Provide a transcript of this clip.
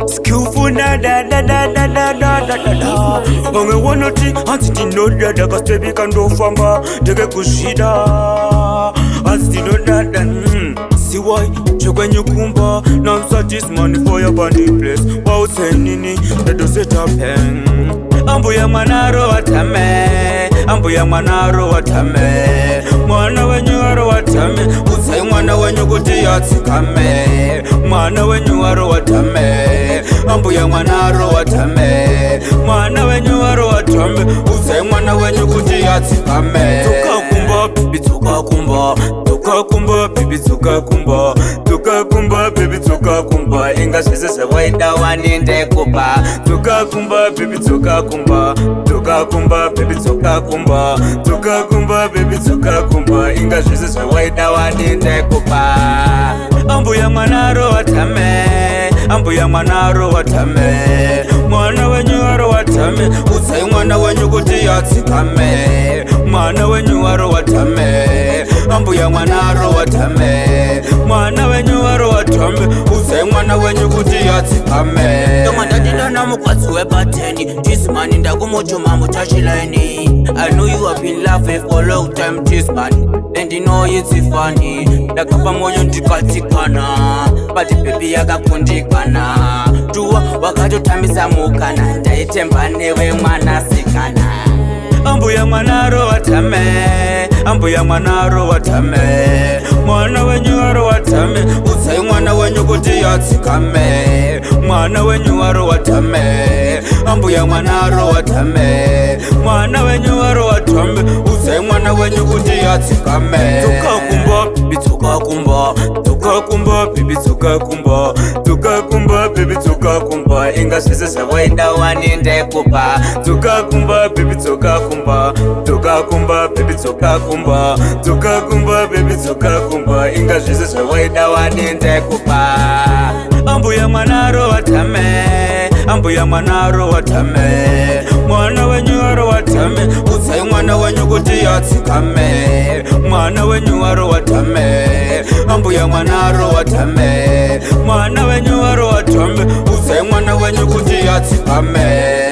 Skillful da da da da da da da da da. Onge wanoti anti no da da kastebi kando famba dege kushida. Anti no da da. See why chokwenye kumba now search this money for your body place. Wow senini that does it happen. Ambu ya manaro watame, ambu ya manaro watame. Mwana wenyu waro watame, usai mwana wenyu kuti yatsikame. Mwana wenyu waro watame, ambu ya manaro watame. Mwana wenyu waro watame, usai mwana wenyu kuti yatsikame. Tuka kumba, bibi tuka kumba. Tuka kumba, baby tuka kumba. Tuka kumba, baby tuka kumba. Inga shise se waida waninde kuba. Tuka kumba, baby tuka kumba. Tuka kumba, baby tuka kumba. Tuka kumba, baby tuka kumba. Inga shise se waida waninde kuba. Ambu ya manaro watame, ambu ya manaro watame. Mwana wenyu waro watame, usai mwana wenyu kuti yatsikame. Mwana wenyu waro watame, ambu ya manaro watame. Mwana wenyu waro watame, usai mwana wenyu kuti yatsikame. Toma ndadila na mukwatsi webateni, this man ndakumochuma muchashileni. I know you have been laughing for a long time, this man, and you know it's funny. Ndakapa moyo ndikatikana, but baby yakakundikana. Tuwa wakatotambisa mukana, ndaitemba newe mwana sikana. Ambu ya manaro watame, ambu ya manaro watame. Mwana wenyu waro watame, usai mwana wenyu kuti yatsikame. Mwana wenyu waro watame, ambu ya manaro watame. Mwana wenyu waro watame, usai mwana wenyu kuti yatsikame. Tuka kumba, bibi tuka kumba. Tuka kumba, bibi tuka kumba. Tuka kumba, bibi tuka kumba. Inga shise se waida waninde kuba. Tuka kumba, bibi tuka kumba. Tuka kumba, baby tuka kumba. Tuka kumba, baby tuka kumba. Inga shise se waida waninde kuba. Ambu ya manaro watame, ambu ya manaro watame. Mwana wenyu waro watame, usai mwana wenyu kuti yatsikame. Mwana wenyu waro watame, ambu ya manaro watame. Mwana wenyu waro watame, usai mwana wenyu kuti yatsikame.